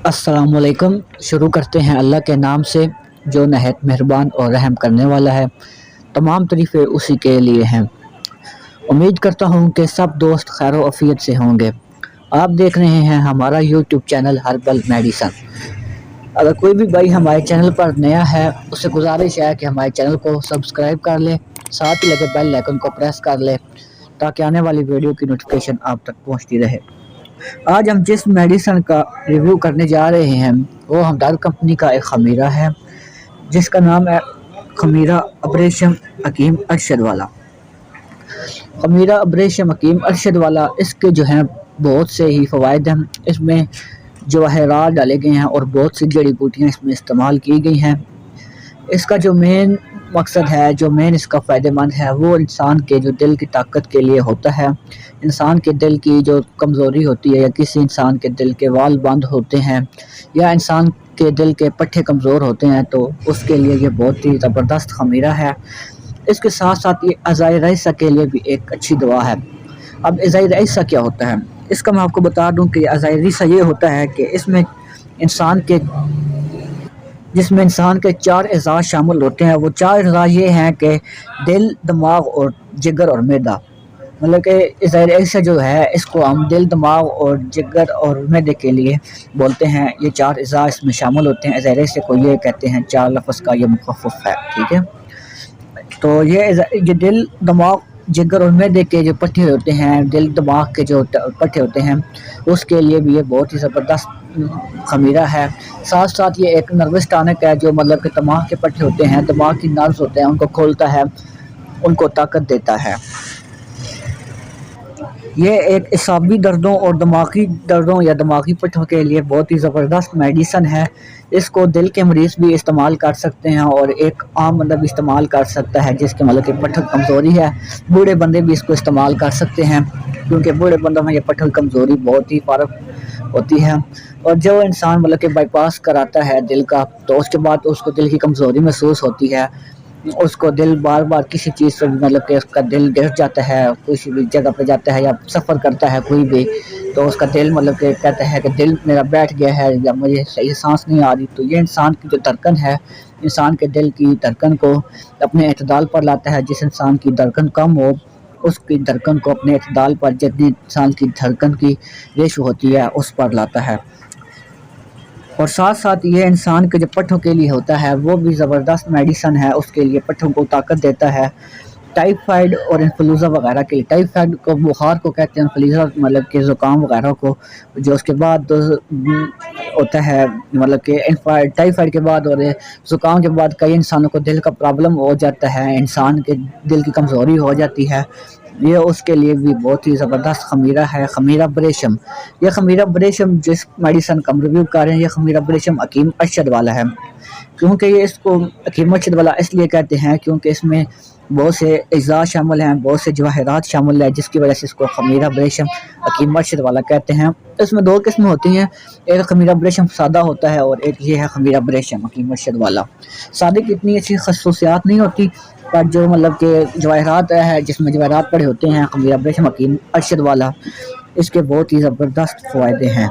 अस्सलाम वालेकुम। शुरू करते हैं अल्लाह के नाम से जो नहायत मेहरबान और रहम करने वाला है। तमाम तारीफ़ें उसी के लिए हैं। उम्मीद करता हूँ कि सब दोस्त खैर व आफियत से होंगे। आप देख रहे हैं हमारा यूट्यूब चैनल हर्बल मेडिसन। अगर कोई भी भाई हमारे चैनल पर नया है उससे गुजारिश है कि हमारे चैनल को सब्सक्राइब कर ले, साथ ही लगे बेल आइकन को प्रेस कर ले ताकि आने वाली वीडियो की नोटिफिकेशन आप तक पहुँचती रहे। आज हम जिस मेडिसन का रिव्यू करने जा रहे हैं वो हमदर्द कंपनी का एक खमीरा है जिसका नाम है खमीरा अब्रेशम हकीम अरशद वाला। खमीरा अब्रेशम हकीम अरशद वाला, इसके जो हैं बहुत से ही फ़वाइद हैं। इसमें जवाहरात डाले गए हैं और बहुत सी जड़ी बूटियाँ इसमें इस्तेमाल की गई हैं। इसका जो मेन मकसद है, जो मेन इसका फ़ायदेमंद है, वो इंसान के जो दिल की ताकत के लिए होता है। इंसान के दिल की जो कमज़ोरी होती है या किसी इंसान के दिल के वाल बंद होते हैं या इंसान के दिल के पट्टे कमज़ोर होते हैं तो उसके लिए ये बहुत ही ज़बरदस्त खमीरा है। इसके साथ साथ ये अज़ाई रईसा के लिए भी एक अच्छी दवा है। अब अज़ाई रईसा क्या होता है, इसका मैं आपको बता दूं कि अज़ाई रईसा ये होता है कि जिसमें इंसान के 4 अज़ा शामिल होते हैं। वो 4 अज़ा ये हैं कि दिल, दिमाग और जिगर और मैदा। मतलब कि अज़ाई जो है इसको हम दिल, दिमाग और जिगर और मैदे के लिए बोलते हैं। ये 4 अज़ा इसमें शामिल होते हैं। अज़ाई को ये कहते हैं, 4 लफ्ज़ का ये मुख़फ़्फ़फ़ है, ठीक है। तो ये दिल, दिमाग, जिगर और मैदे के जो पट्टे होते हैं, दिल दिमाग के जो पट्टे होते हैं, उसके लिए भी ये बहुत ही ज़बरदस्त खमीरा है। साथ साथ ये एक नर्वस टॉनिक है जो मतलब कि दिमाग के पट्टे होते हैं, दिमाग की नर्व्स होते हैं, उनको खोलता है, उनको ताकत देता है। ये एक इसाबी दर्दों और दिमागी दर्दों या दिमागी पट्टों के लिए बहुत ही ज़बरदस्त मेडिसन है। इसको दिल के मरीज़ भी इस्तेमाल कर सकते हैं और एक आम बंदा भी इस्तेमाल कर सकता है जिसके मतलब कि पट्ठों की कमज़ोरी है। बूढ़े बंदे भी इसको इस्तेमाल कर सकते हैं क्योंकि बूढ़े बंदों में ये पट्ठों की कमज़ोरी बहुत ही फ़र्क होती है। और जो इंसान मतलब कि बाईपास कराता है दिल का, तो उसके बाद उसको दिल की कमज़ोरी महसूस होती है। उसको दिल बार बार किसी चीज़ से मतलब कि उसका दिल गिर जाता है, किसी भी जगह पे जाता है या सफ़र करता है कोई भी, तो उसका दिल मतलब कि कहता है कि दिल मेरा बैठ गया है या मुझे सही सांस नहीं आ रही। तो ये इंसान की जो धड़कन है, इंसान के दिल की धड़कन को अपने एतदाल पर लाता है। जिस इंसान की धड़कन कम हो उसकी धड़कन को अपने एतदाल पर, जितनी इंसान की धड़कन की रेशो होती है उस पर लाता है। और साथ साथ ये इंसान के जो पट्ठों के लिए होता है वो भी ज़बरदस्त मेडिसन है, उसके लिए पट्ठों को ताकत देता है। टाइफाइड और इन्फ्लूज़ा वगैरह के लिए, टाइफाइड को बुखार को कहते हैं, इन्फ्लूज़ा मतलब कि ज़ुकाम वगैरह को, जो उसके बाद होता है मतलब कि टाइफाइड के बाद और ज़ुकाम के बाद कई इंसानों को दिल का प्रॉब्लम हो जाता है, इंसान के दिल की कमज़ोरी हो जाती है। ये उसके लिए भी बहुत ही ज़बरदस्त खमीरा है, खमीरा अब्रेशम। ये खमीरा अब्रेशम जिस मेडिसन का हम रिव्यू कर रहे हैं, ये खमीरा अब्रेशम हकीम अरशद वाला है। क्योंकि ये इसको हकीम अरशद वाला इसलिए कहते हैं क्योंकि इसमें बहुत से अज़ा शामिल हैं, बहुत से जवाहरात शामिल हैं, जिसकी वजह से इसको खमीरा अब्रेशम हकीम अरशद वाला कहते हैं। इसमें 2 किस्में होती हैं, एक खमीरा अब्रेशम सादा होता है और एक ये है खमीरा अब्रेशम हकीम अरशद वाला। सादे की इतनी अच्छी खसूसियात नहीं होती, पर जो मतलब कि जवाहरात है, जिसमें जवाहरात पड़े होते हैं, खमीरा अब्रेशम हकीम अरशद वाला, इसके बहुत ही ज़बरदस्त फ़ायदे हैं।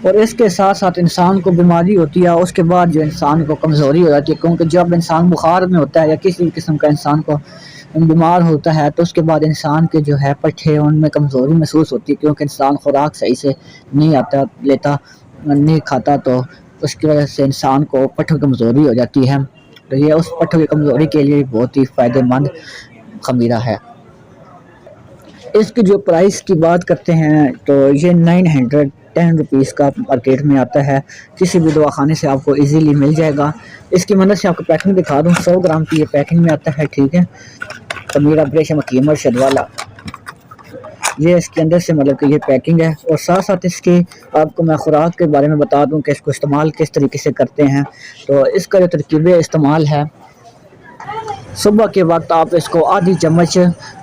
और इसके साथ साथ इंसान को बीमारी होती है उसके बाद जो इंसान को कमज़ोरी हो जाती है, क्योंकि जब इंसान बुखार में होता है या किसी किस्म का इंसान को बीमार होता है तो उसके बाद इंसान के जो है पट्टे उनमें कमज़ोरी महसूस होती है, क्योंकि इंसान खुराक सही से नहीं खाता, तो उसकी वजह से इंसान को पट्टों की कमज़ोरी हो जाती है। तो ये उस पट्टों की कमज़ोरी के लिए बहुत ही फ़ायदेमंद खमीरा है। इसकी जो प्राइस की बात करते हैं तो ये 910 रुपीज़ का मार्केट में आता है। किसी भी दवाखाने से आपको इजीली मिल जाएगा। इसकी मदद से आपको पैकिंग दिखा दूँ, 100 ग्राम की ये पैकिंग में आता है, ठीक है। खमीरा अब्रेशम हकीम अरशद वाला, ये इसके अंदर से मतलब कि ये पैकिंग है। और साथ साथ इसकी आपको मैं खुराक के बारे में बता दूं कि इसको इस्तेमाल किस तरीके से करते हैं। तो इसका जो तरकीब इस्तेमाल है, सुबह के वक्त आप इसको आधी चम्मच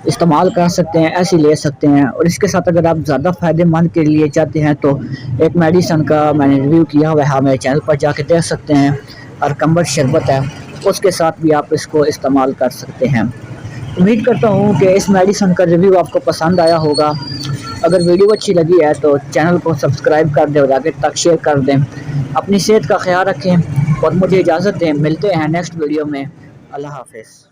इस्तेमाल कर सकते हैं, ऐसे ले सकते हैं। और इसके साथ अगर आप ज़्यादा फ़ायदेमंद के लिए चाहते हैं तो एक मेडिसन का मैंने रिव्यू किया हुआ है, मेरे चैनल पर जाके देख सकते हैं, अरकम्बर शरबत है, उसके साथ भी आप इसको इस्तेमाल कर सकते हैं। उम्मीद करता हूँ कि इस मेडिसन का रिव्यू आपको पसंद आया होगा। اگر ویڈیو اچھی لگی ہے تو چینل کو سبسکرائب کر دیں اور آگے تک شیئر کر دیں. اپنی صحت کا خیال رکھیں اور مجھے اجازت دیں. ملتے ہیں نیکسٹ ویڈیو میں. اللہ حافظ.